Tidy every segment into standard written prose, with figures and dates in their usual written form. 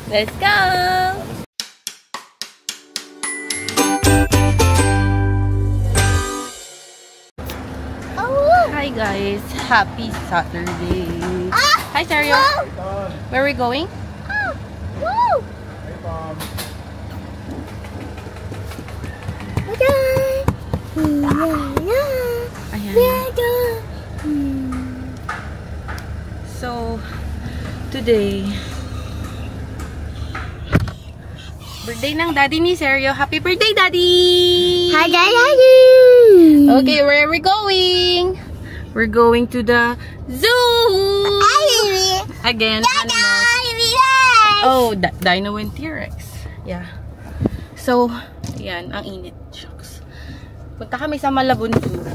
Let's go! Hi guys, happy Saturday. Hi Sario. Where are we going? So today, birthday ng daddy ni Sario. Happy birthday, daddy! Hi, daddy! Okay, where are we going? We're going to the zoo! Again, animals. Oh, Dino and T-Rex. Yeah. So, yan, ang init. Shucks. Punta kami sa Malabon Zoo.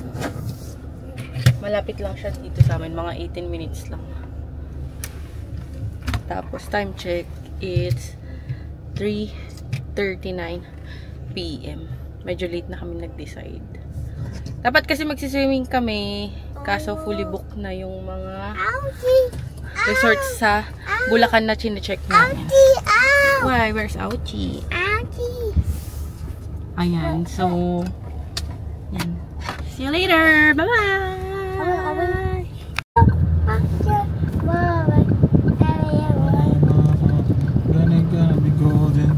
Malapit lang siya dito sa amin. Mga 18 minutes lang. Tapos, time check. It's 3:39 PM. Medyo late na kami nag-decide. Dapat kasi magsiswimming kami. Kaso fully booked na yung mga resorts sa Bulacan na chine-check namin. Why? Where's Ouchie? Ayan. So, yan. See you later! Bye-bye! Gonna be golden.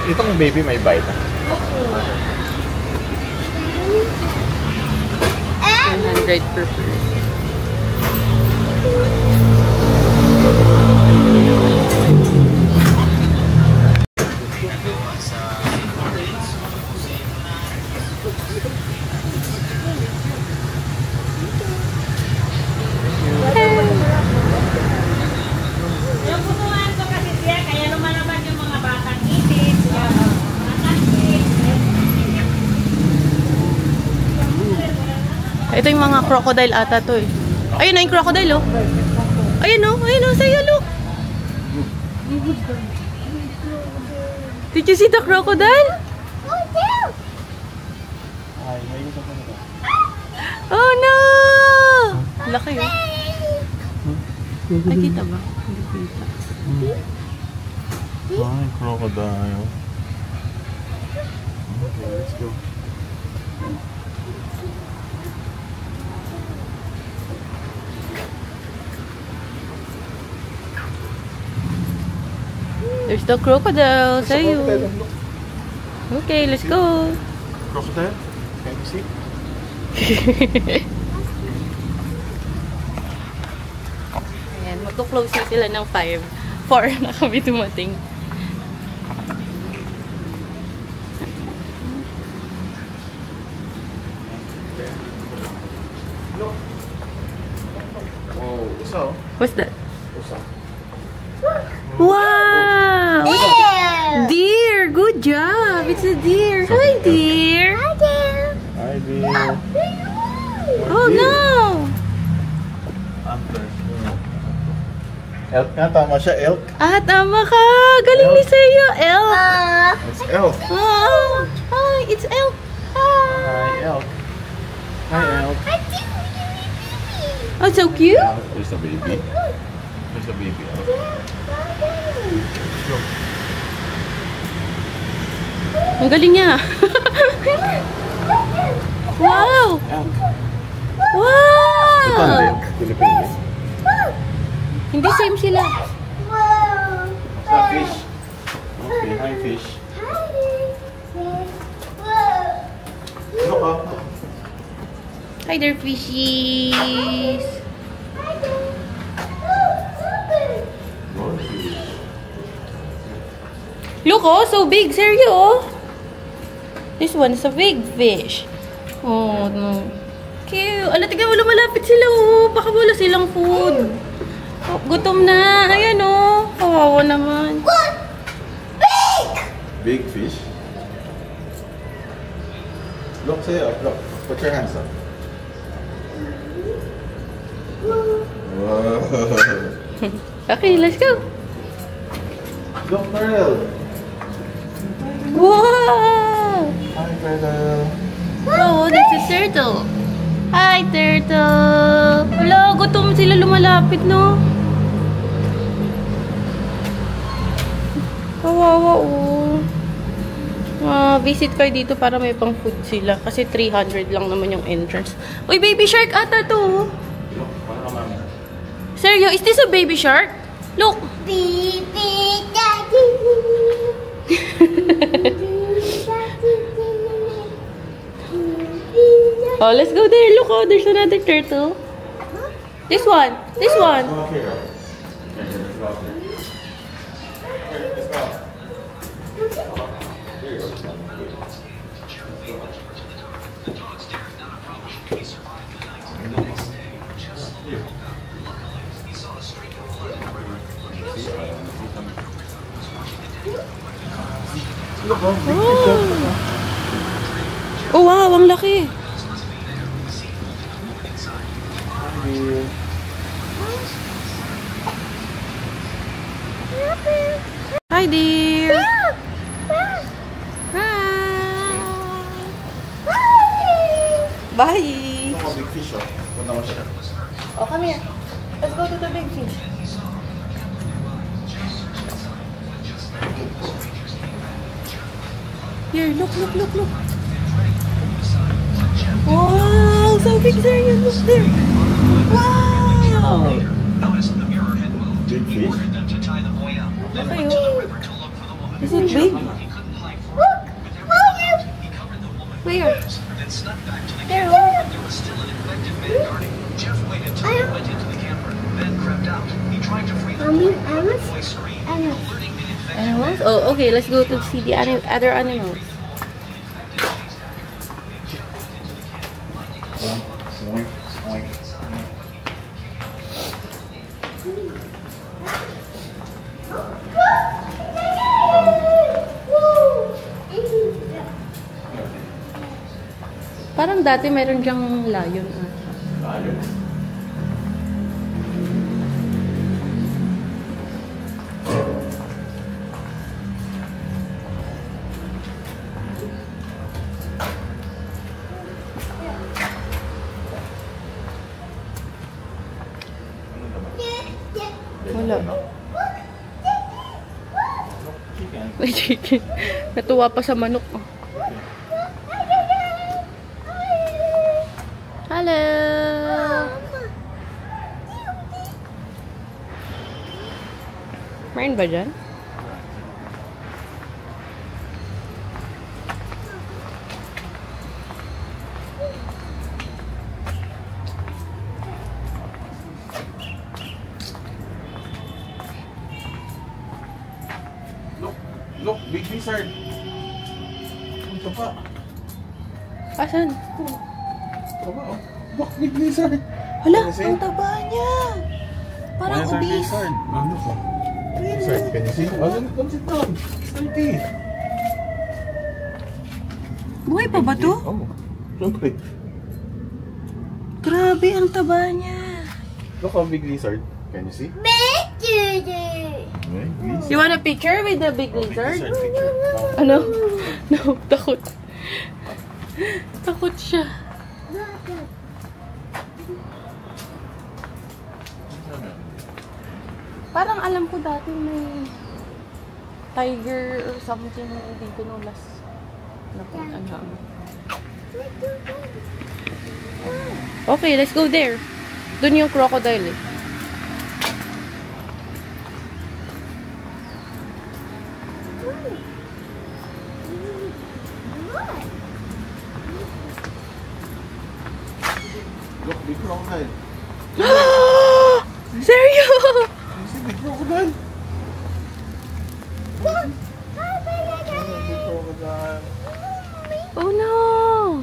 Itong baby may bite. 100 per person. Ito yung mga crocodile ata to eh. Ayun na yung crocodile oh. Ayun oh, sa'yo look. Did you see the crocodile? Oh no! Laki oh. Nakita ba? Hindi kita. Ay, crocodile. Okay, let's go. There's the crocodile. Sa'yo. Okay, let's go. Crocodile? Can you see? Ayan, magko-close na sila ng 5. 4 na kami dumating. Oh, so? What's that? Usa. Wow! Deer! Good job! It's a deer. Hi, deer! Hi, dear. Oh, no! Elk nga, tama siya, elk. Ah, tama ka! Galing ni sa'yo! Elk! It's elk. Oh, hi! It's elk! Hi, elk. Hi, elk. Oh, so cute! There's a baby. There's a baby elk. Go. Ang galing niya! Wow! Elk. Wow! Ito ang elk. Philippines. Hindi same sila. What's that fish? Okay, hi fish. Hi there, fishies. Look, oh, so big. Seryo, oh. This one is a big fish. Oh, no. Cute. Ala, tignan mo, lumalapit sila, oh. Baka wala silang food. Oh, gutom na. Ayan, oh. Kawawa naman. What? Big! Big fish. Look, say up. Look. Put your hands up. Whoa. Okay, let's go. Look, Pearl. Wow! Hi, Pearl. Oh, that's a turtle. Hi, turtle. Wala, gutom sila lumalapit, no? Kawawa, oh. Visit kayo dito para may pang food sila. Kasi 300 lang naman yung entrance. Uy, baby shark ata to. Look, para ka mami. Seryo, is this a baby shark? Look. Baby daddy. Oh, let's go there. Look, oh, there's another turtle. This one. This one. Go up here. Let's go up here. Let's go. Here you go. Oh, wow, ang laki. Hi, dear. Hi. Bye. Look how big fish, oh. Punta mo siya. Oh, come here. Let's go to the big fish. Here, look, look, look, look. Wow, so big there. You look there. Wow. Big fish. Okay, oh. Is it big? Look! Where? There, Animals? Oh, okay. Let's go to see the other animals. Oink, oink. Parang dati meron dyang lion. Lion. Wala. Chicken. May chicken. Natuwa pa sa manok. Oh. Hello! Meron ba dyan? Look, look, big lizard. Punta pa. Asan? Taba, oh. Look, big lizard. Hala, Can you see? ang taba niya. Parang Lizard, obese. lizard. Ano po? Lizard, can you see? Oh, don't sit down. It's dirty. Buhay pa ba to? Oh, siyempre. Grabe, ang taba niya. Look how big lizard. Can you see? Big Big lizard. You want a picture with the big Big lizard? lizard picture. Oh. Ano? No, takot. Takot siya. Parang alam ko dati may tiger or something dito nung last napunta namin. Okay, let's go there. Doon yung crocodile eh. Seryo? You see big crocodile? Big crocodile. Oh no!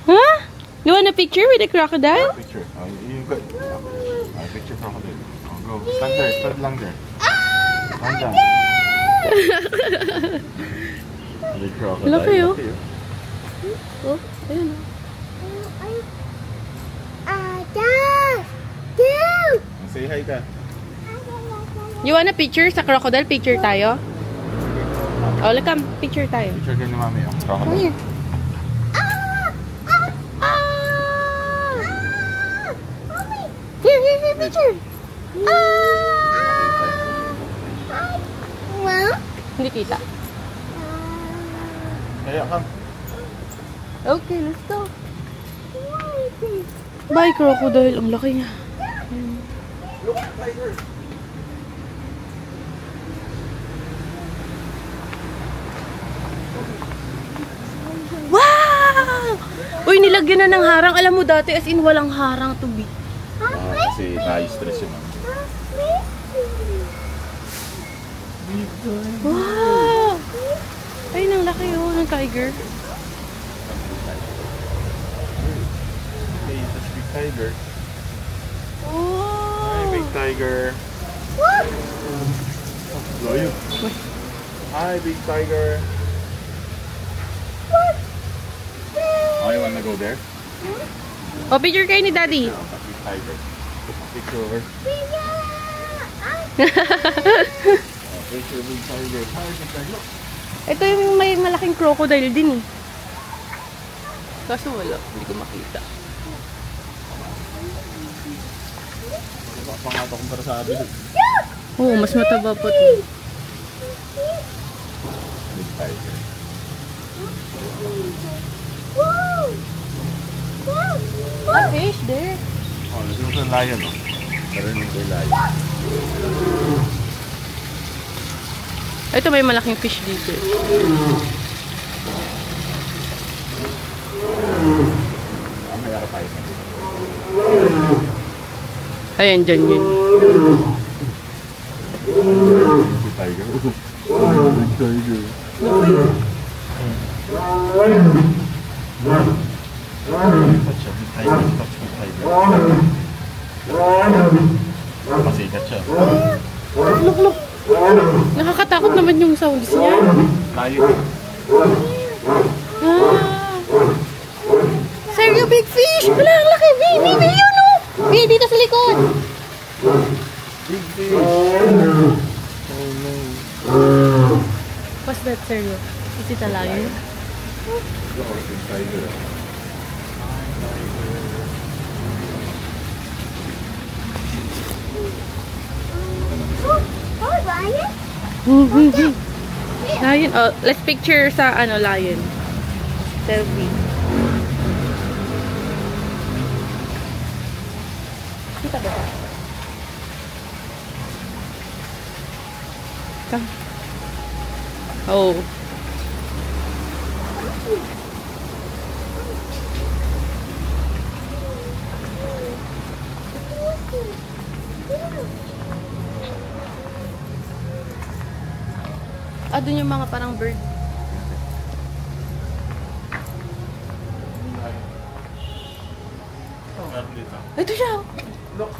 Huh? You want a picture with the crocodile? Picture. You got picture crocodile. Oh, go. Stand there. Stand lang there. Stand down. Big crocodile. Laki, oh. Laki, Oh, ayun. Say hi ka. You want a picture sa crocodile? Picture tayo? Oh, look, picture tayo. Picture ka ni mami. Oh, Oh, crocodile. here. Here, picture. Hindi kita. Kaya ka. Okay, let's go. Bye, crocodile. Ang laki niya. Look, tiger. Wow! Uy, nilagyan na ng harang. Alam mo dati, as in walang harang to be. Kasi na-stress yun. Wow! Ay, nang laki oh, ng tiger. Hey, that's big tiger. Oh! Hi, big tiger. Layo. Hi, big tiger. Oh, you wanna go there? Oh, picture kayo ni Daddy. Big tiger. Picture. Picture, big tiger. Hi, big tiger. Ito yung may malaking crocodile din eh. Kaso wala, hindi ko makita. Wala pa nga ito kumpara sa atin. Oo, mas mataba pa ito. Big tiger. A fish there. Oh, this is a lion. Oh. Pero hindi ko lion. Ito may malaking fish dito. May harap tayo. Ayan, dyan yun. Big tiger. Big tiger. Touch siya, big tiger. Touch big tiger. Pasikat siya. Look, look. Nakakatakot naman yung sounds niya. Layo. Ah. Seryo, big fish! Wala, ang laki! Baby, yun o! Baby, dito sa likod! Big fish. Oh no. What's that, seryo? Is it a lion? Oh, big tiger. Lion. Oh, let's picture sa lion. Selfie. Kita ba? Come. Oh. Ah, dun yung mga parang bird. Ito siya. Look.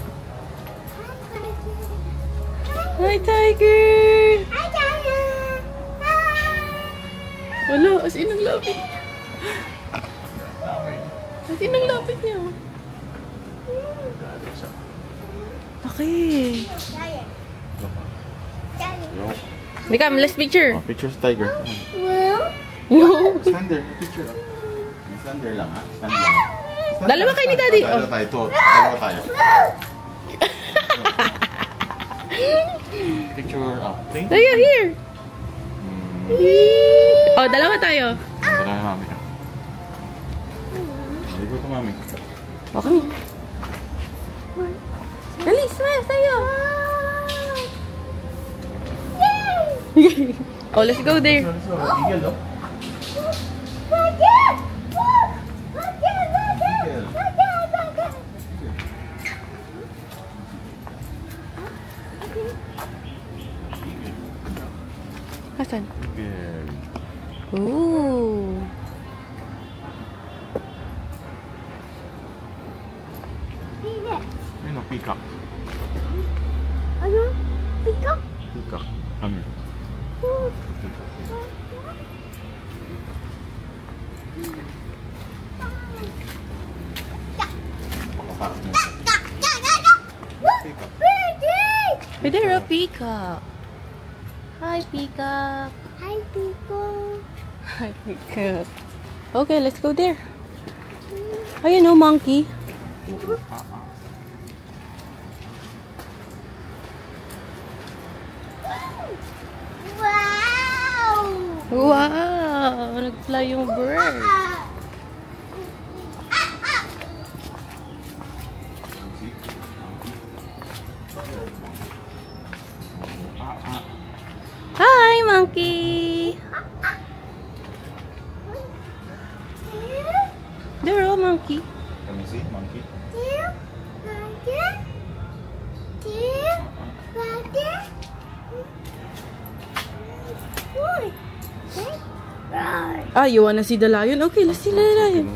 Hi, tiger! Wala, as in ang lapit. As in ang lapit niya. Okay. Become, let's picture. Oh, picture sa tiger. No. Stand there. Picture. Stand there lang ha. Stand lang. Stand Dalawa kayo ni Daddy. Dalawa tayo. Ito. Dalawa tayo. Picture up. Thank you. Tayo, here. Oh, dalawa tayo. Dalawa mami. Dalawa ko mami. Okay. Dali, smile tayo. Oh, let's go there. Eagle, oh. Asan? Very. Ooh. Ayun o, peacock. Ano? Peacock? Peacock. Ano? Pakaparap mo. Peacock. Hey there, a peacock. Hi, peacock. Hi, Peacock. Hi, peacock. Okay, let's go there. Ayun o, monkey. Wow! Wow! Nag-fly yung bird. Hi, monkey! There, oh, monkey. Can you see? Monkey? Ah, you wanna see the lion? Okay, let's see the lion.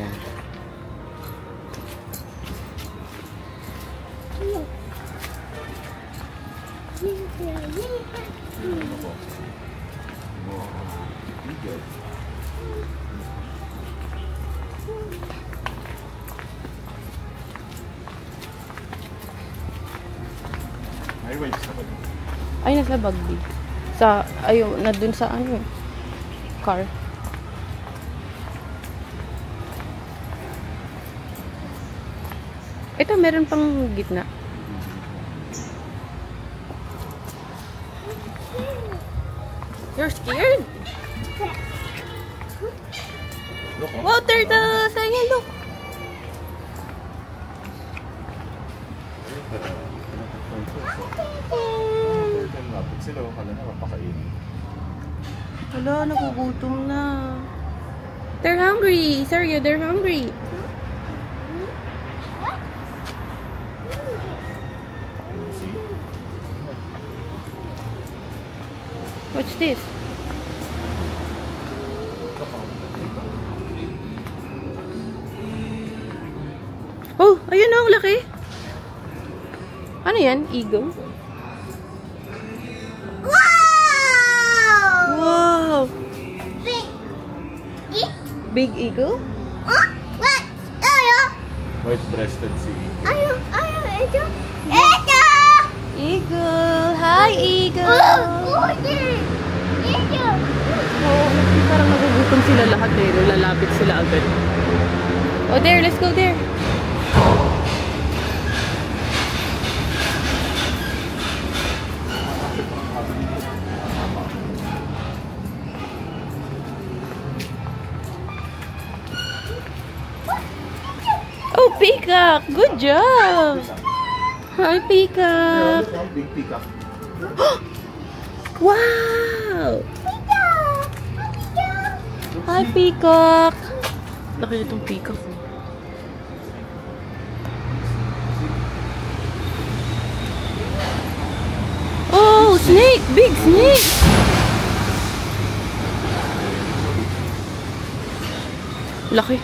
May waves na ba? Ay, nasa bagdi. Sa, ayun, na dun sa ano, car. Ito, meron pang gitna. You're scared? Look, oh. Wow, turtles! Ayan, look! Lapit sila, kala na mapakainin. Hala, nagugutom na. They're hungry! Seryo, they're hungry! See? What's this? Oh, ayun na, ang laki. Ano yan? Eagle? Wow! Wow! Big. Big eagle? What? Ayo. White-breasted sea. Ayo. Ito. Ito. Eagle! Hi, eagle! Ito. Oo, parang nagugutom sila lahat eh. Lalapit sila agad. Oh, there, let's go there. Oh, peacock! Good job! Hi, peacock! Big peacock. Wow! Hi, peacock! Laki na itong peacock. Oh, snake! Big snake! Laki.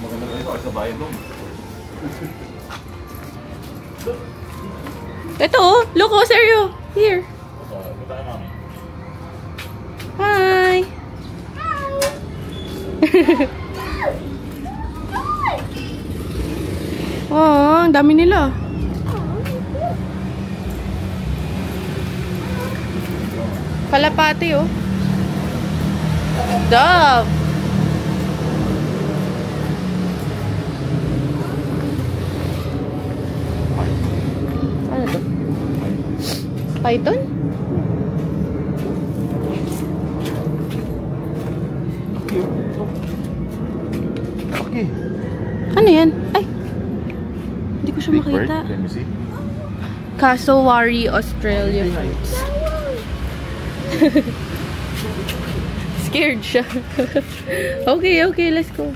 Maganda ba ito? Sa bayan doon. Ito oh! Look oh, seryo! Here! Kita ka namin. Hi! Oh, ang dami nila. Kalapati oh. Dove! Ano to? Python? Okay. Ano yan? Ay! Hindi ko siya Big bird. makita. Let me see. Cassowary Australia fruits. Scared siya. Okay, let's go.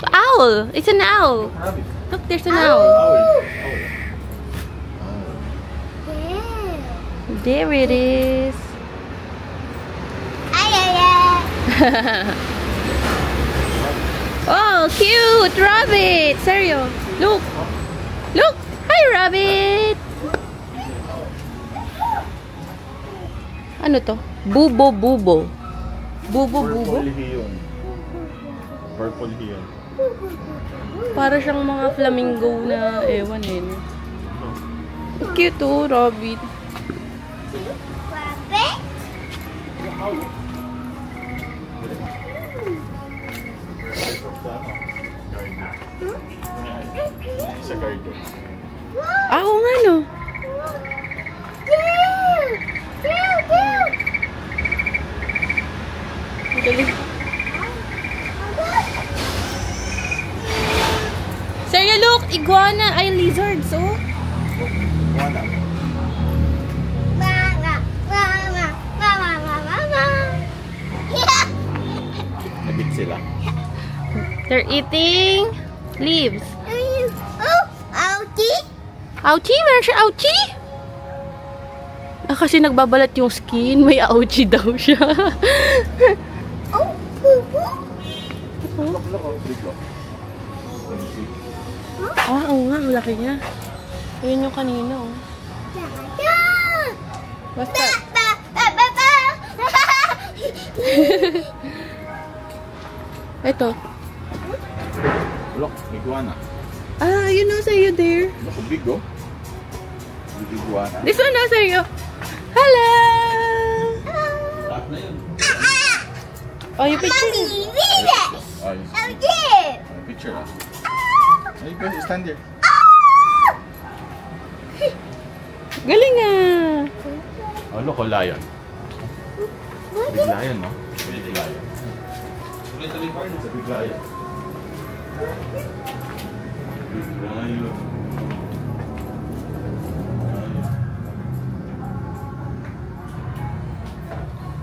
Owl! It's an owl! Rabbit. Look, there's an owl. Owl. There it is. Oh, cute! Rabbit! Seryo. Look! Look! Hi, Rabbit! Ano to? Bubo Bubo. Bubo Bubo? Purple Hiyon. Purple Hiyon. Para siyang mga flamingo na ewan eh. Cute oh, Rabbit. Sa garden. Ah, oo nga no. Ang galing. Seryo, look! Iguana! Ay, lizards, oh! Wala. Nabit sila. They're eating leaves. Ouchie? Meron siya ouchie? Ah, kasi nagbabalat yung skin. May ouchie daw siya. Look, look, big look. Ah, oo nga. Malaki niya. Ayun yung kanina, oh. What's that? Ito. Look, iguana. Ah, yun na sa'yo there. Look, big oh. Big iguana. This one na sa'yo. Hello! Stop na yun. Oh, yung picture. Picture ah. Ay, go, stand there. Galing ah. Oh, look, lion. Big lion, no? Big lion. It's a big lion. Big lion.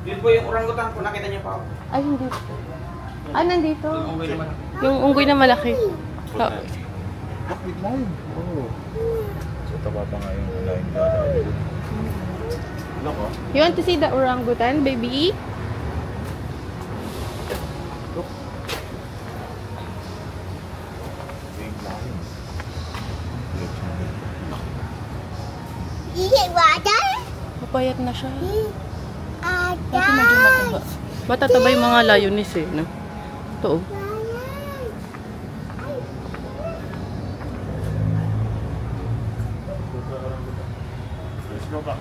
Yun po yung orangutan po, nakita niyo pa ako. Ay, hindi. Ah, nandito. Yung unggoy naman. Yung unggoy na malaki. Oh. Look, big lion. Oh. So, taba pa nga yung lion gala. Look, oh. You want to see the orangutan, baby? Look. Big lion. Papayat na siya. Dati medyo mataba. Matataba yung mga lioness eh, no? Ito oh. Let's go back.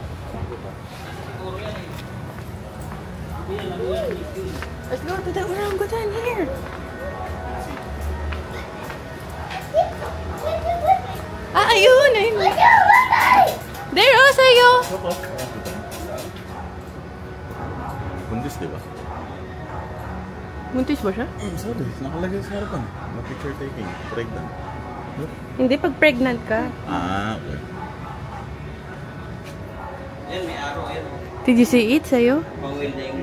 Let's go to the orangutan here. Ah, ayun! Ayun! There, oh, sa'yo! Look, oh. Buntis, di ba? Buntis ba siya? Sorry, nakalagay sa harapan. No picture taking. Pregnant. Look. Hindi, pag pregnant ka. Ah, okay. Yan, may araw, yan. Did you see it sa'yo? Pang-wheel na yung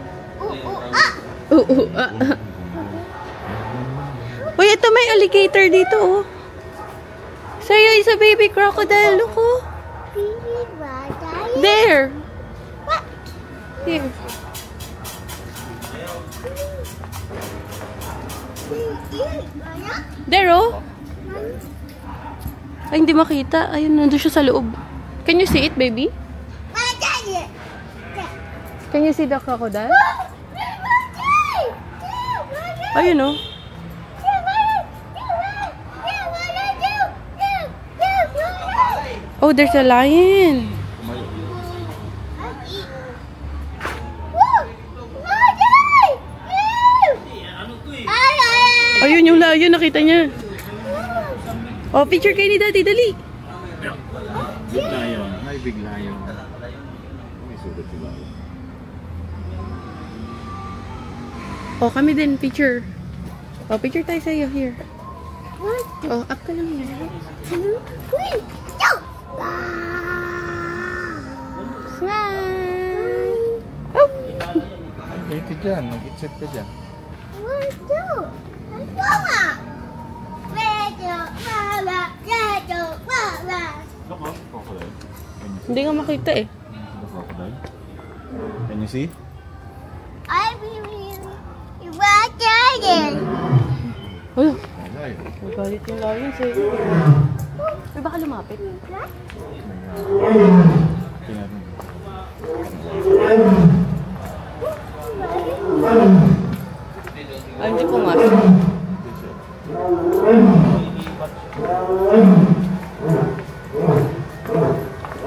Oo. Uy, ito may alligator dito, oh. Sa'yo is a baby crocodile. Look, oh. There. Here. There, oh. Ay, hindi makita. Ayun, nandun siya sa loob. Can you see it, baby? Can you see the crocodile? Ayun, oh. Oh, there's a lion. Ayun yung lion, nakita niya. Oh, picture kayo ni Daddy, dali. Big lion. Hi, big lion. May sugat si lion. Oh, kami din, picture. Oh, picture tayo sa'yo, here. Oh, up ka lang here. Smile! Oh! Ay, ito dyan. Mag-itset ka dyan. Look, oh. Crocodile. Hindi nga makita eh. The crocodile. lion? Can you see? I really want it. Oh, Lion. magalit yung lion sa'yo. Uy, baka lumapit. Tingnan mo. Ay, hindi pumasok.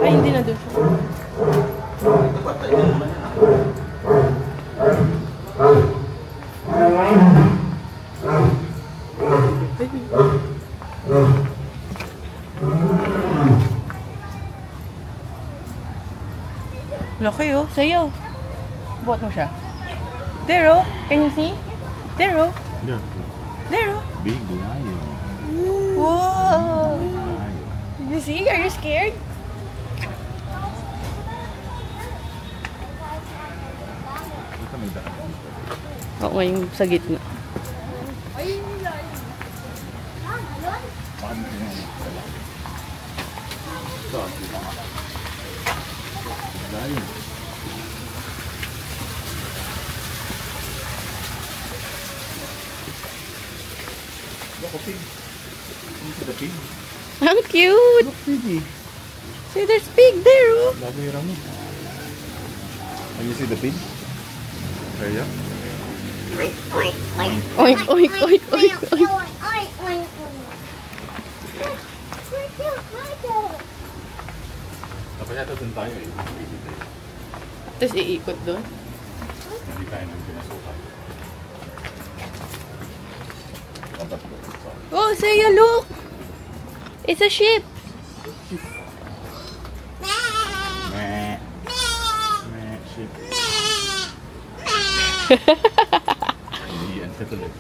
Ay, hindi na doon siya. Laki oh, sa'yo. Buhat mo siya. There oh, can you see? There oh, Yeah. there oh. Big lion. Whoa! Lion. You see? Are you scared? Dito may daan. Oo, ngayon sa gitna. Paano yung ito? Lion. Look, a pig. You see the pig? Ang cute! Look, piggy. See, there's pig there oh. Lalera mo. Can you see the pig? There you go. Oink, oink, oink, oink, oink. Dapat yata dun tayo eh. Tapos iikot doon. Hindi tayo nang pinasukan. Dapat ko. Oh, Saya, look! It's a sheep! Meh. Meh. Shit. Iiyan ka tuloy.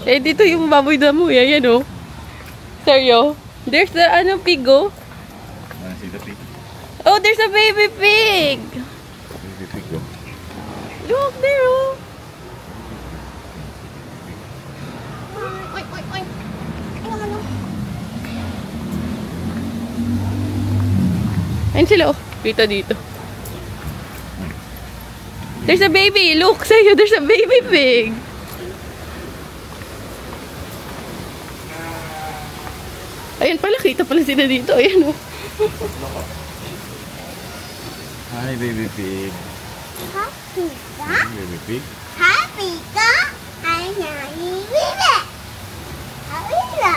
Eh, dito yung baboy na mo. Yan oh. Seryo? There's the pig oh. Wanna see the pig? Oh, there's a baby pig! Baby pig go. Look there oh. Oink, oink, oink. Ayun sila oh. Dito. There's a baby. Look sa'yo. There's a baby pig. Ayan pala. Kita pala sila dito. Ayan oh. Hi, baby pig. Happy ka? Baby pig. Happy ka? Ay, naiiwila. Awila.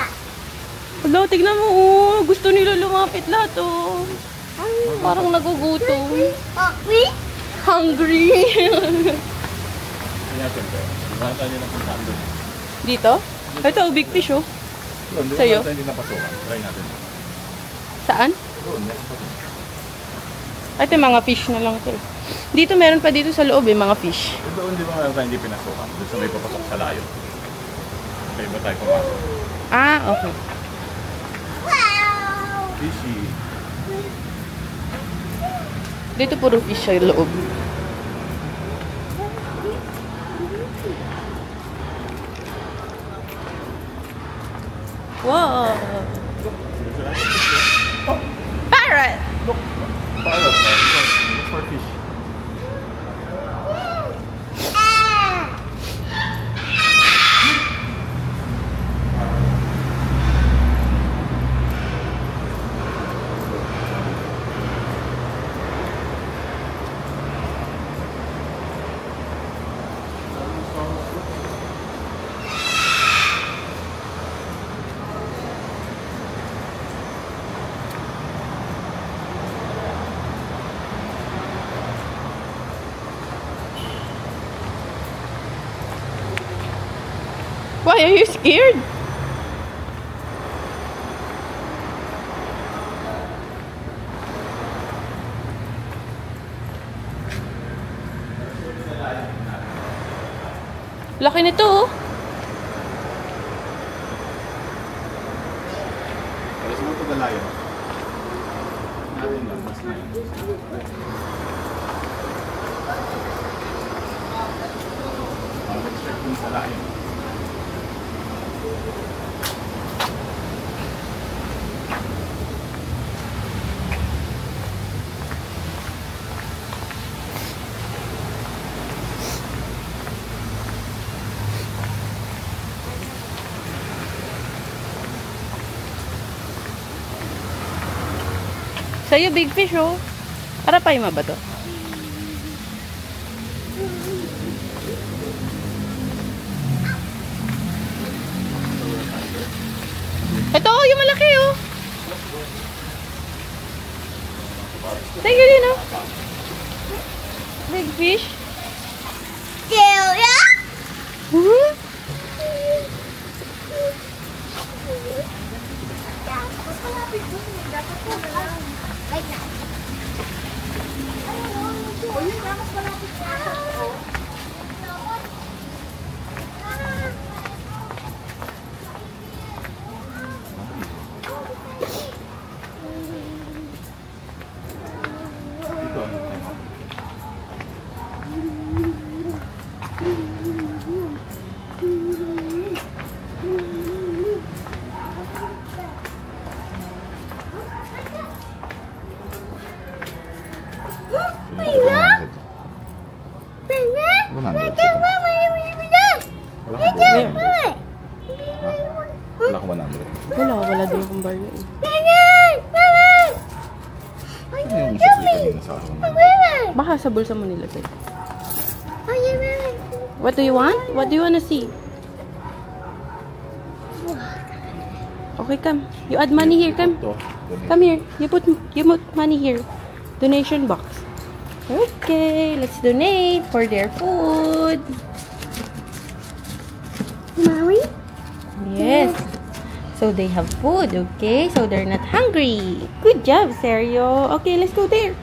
Wala, tignan mo oh. Gusto nila lumapit lahat oh. Parang nagugutom. Happy? Hungry. Kaya siyempre. Di ba tayo napuntahan doon? Dito? Ito, big fish oh. Doon, di Sa'yo? ba tayo hindi napasukan? Try natin. Saan? Doon, meron pa doon. Ito mga fish na lang ito. Dito meron pa dito sa loob mga fish. Doon, di ba meron tayo hindi pinasukan? Doon sa may papasok sa layo. Kaya ba tayo pumasok? Ah, okay. Wow. Fishy. Dito puro fish sa loob. Wow! Parrot! Look, parrot. Look for fish. Why are you scared? Laki nito oh. Alas mo ito galayan. Natin lang, mas na yun. Mag-check dun sa layo. Sa'yo, big fish, oh. Arapaima ba to? Ito, yung malaki, oh. Sa'yo din, oh. Big fish. Julia? Wala ko 100. Wala din akong bar yun. Ano yung sukli kanina sa akin? Baka sa bulsa mo nilagay. What do you want? What do you wanna see? Okay, come. You add money here, come. Come here. You put money here. Donation box. Okay, let's donate for their food. Mommy? Yes. So they have food, okay? So they're not hungry. Good job, Sergio. Okay, let's go there.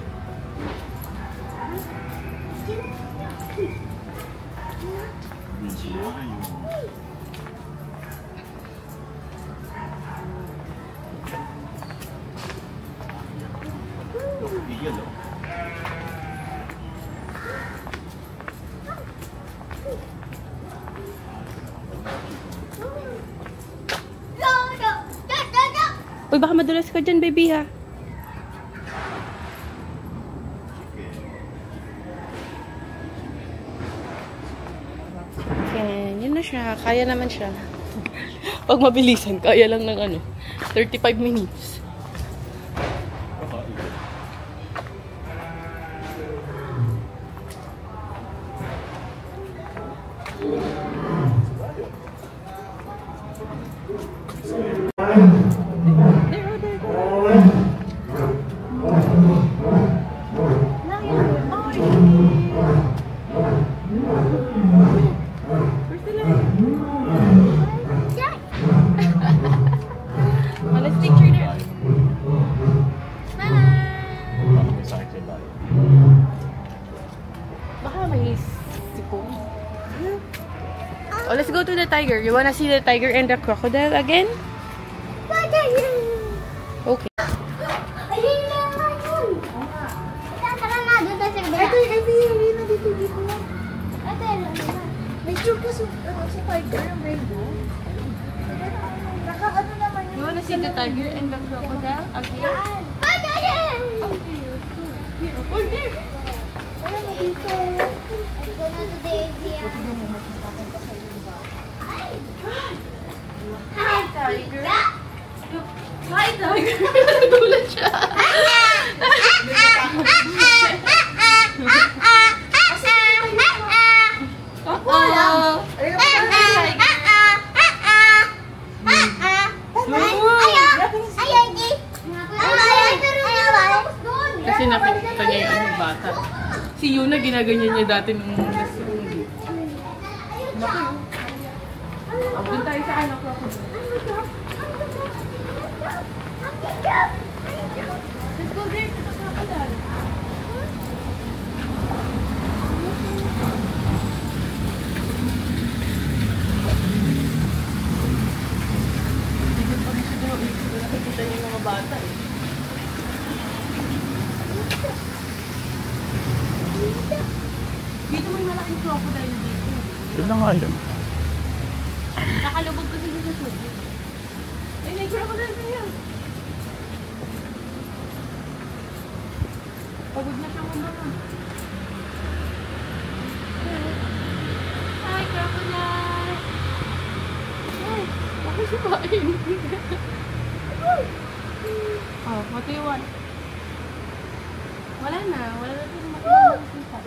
Uy, baka madulas ka dyan, baby, ha? Yan, yun na siya. Kaya naman siya. Pag mabilisan, kaya lang ng 35 minutes. Let's picture there. Baka may sipon. Oh, let's go to the tiger. You wanna see the tiger and the crocodile again? Okay. You wanna see the tiger and the crocodile again? Hi, tiger. Hi, tiger. Nagulat siya. Kasi nakita niya yung bata. Si Yuna, ginaganyan niya dati nung nasa hindi. Naku. Doon tayo sa anak ko. Let's go there to the crocodile. Nakikita niya yung mga bata eh. Dito may malaking crocodile dito. Yun na nga yun. Nakalubog kasi dito sa tubig. Ay, may crocodile na yan. Pagod na siyang kumama. Hi, crocodile! Ay, bakit siya kain? Oh, what do you want? Wala na. Wala na tayong makikita.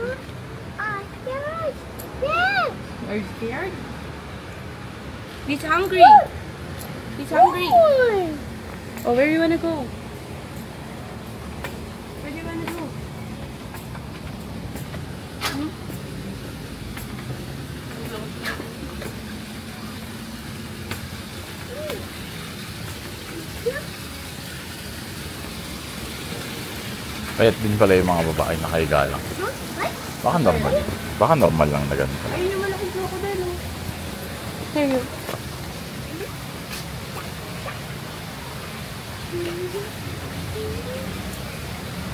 Yes. Are you scared? He's hungry. He's hungry. Oh, where do you wanna go? Where do you wanna go? Hmm? Payat din pala yung mga babae nakahiga lang. Baka normal. Baka normal lang na ganito. Ayun yung malaking crocodile, oh. Here you.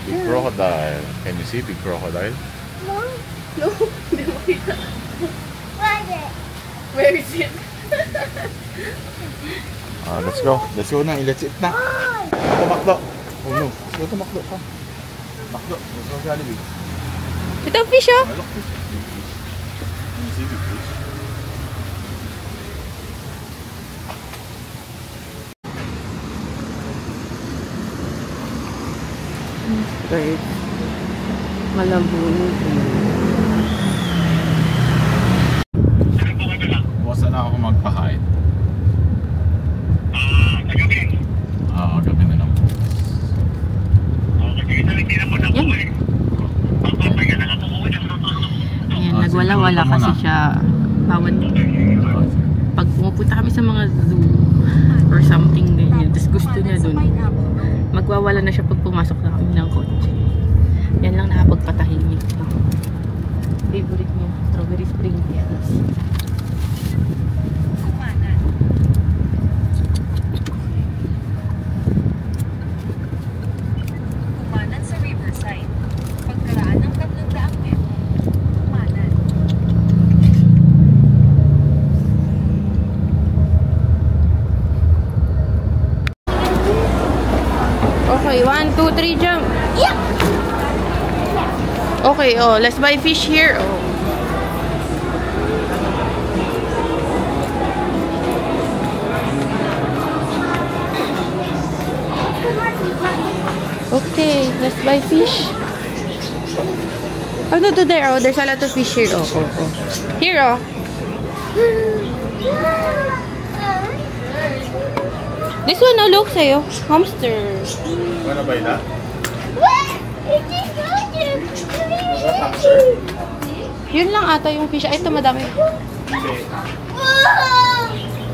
Big crocodile. Can you see big crocodile? No. No, hindi mo kita. Where's it? Where is it? Let's go. Let's go na. Let's eat na. Tumakdo. Oh no. Let's go tumakdo ka. Tumakdo. Let's go Jollibee. Ito ang fish, oh. Look, fish. Can you see big fish? Bird. Malabunod. Bukas na ako magpakain. Gabi na lang. Ayan, nagwala-wala kasi siya. Bawat pag pumupunta kami sa mga zoo or something ganyan, tapos gusto niya dun, magwawala na siya pag pumasok na kami ng kotse. Yan lang nakapagpatahimik. Favorite niya, strawberry sprinkles. Kumanan sa Riverside. Pagkaraan ng 300 metro. Kumanan. Okay, 1, 2, 3, jump. Yep. Okay, oh, let's buy fish here. Oh. Okay, let's buy fish. Oh, no, there. Oh, there's a lot of fish here. Oh, oh, oh. Here, oh. This one, oh, look sa'yo. Hamster. Wanna buy that? Yun lang ata yung fish. Ay, ito madami.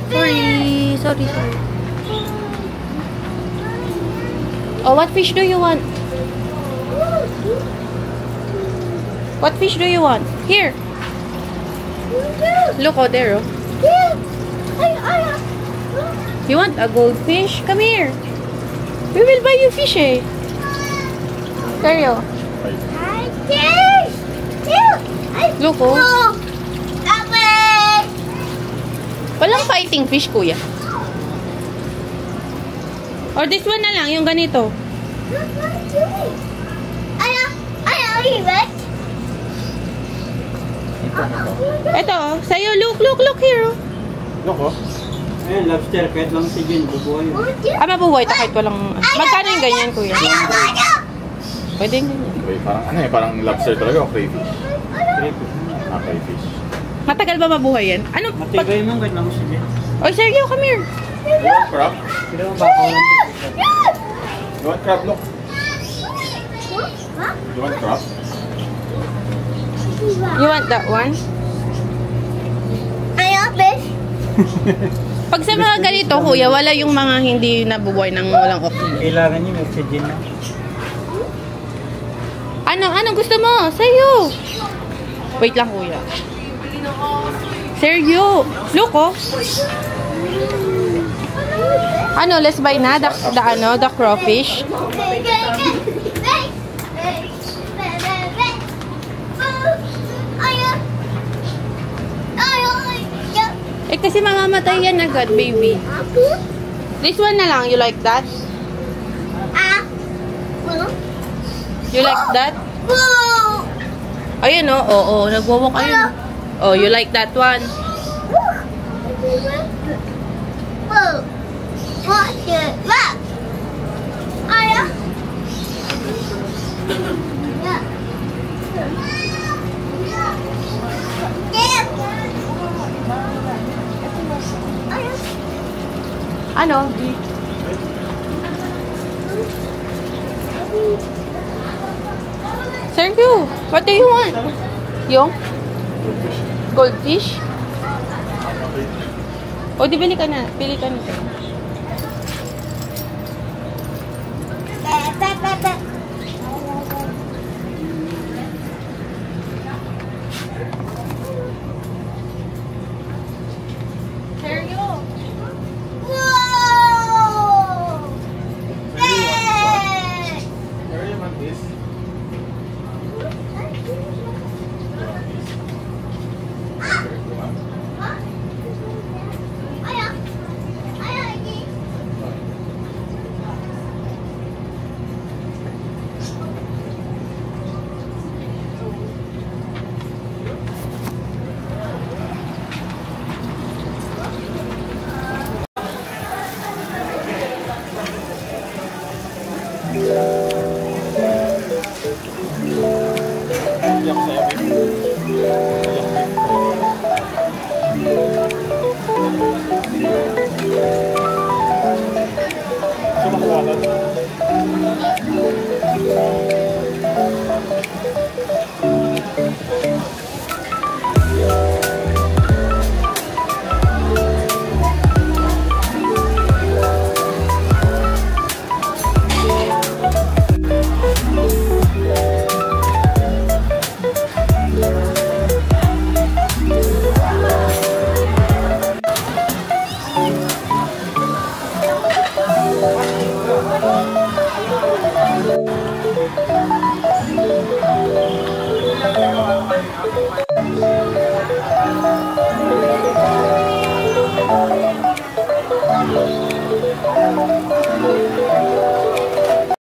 Sorry. Oh, what fish do you want? What fish do you want? Here. Look, oh, there, oh. You want a goldfish? Come here. We will buy you fish, eh. There, oh. Look, oh. Walang fighting fish, kuya. Or this one na lang, yung ganito. Ito, oh. Sa'yo, look here, oh. Look, oh. Ayun, lobster. Kahit lang si Jen, bubuhay. Mabubuhay ito kahit walang... Magkano yung ganyan, kuya? Pwede yung ganyan. Wait, parang lobster talaga o crayfish? Crayfish. Matagal ba mabuhay yan? Ano? Matigay mo, kahit lang si Jen. Oy, Sergio, come here. You want crab? Sila mo baka lang. You want crab? Look. You want crab? You want that one? Pag sa mga ganito, kuya, wala yung mga hindi nabubuhay ng walang oxygen. Kailangan niyo may oxygen na. Ano gusto mo? Sa'yo. Wait lang, kuya. Sergio. Look, oh. Let's buy na the crawfish. Eh, kasi mamamatay yan agad, baby. This one na lang. You like that? You like that? Ayun, oh. Oo, nagwawak. Ayun. Oh, you like that one? Ano? Sergio, what do you want? Yung? Goldfish? O, di bili ka na. Pili ka na.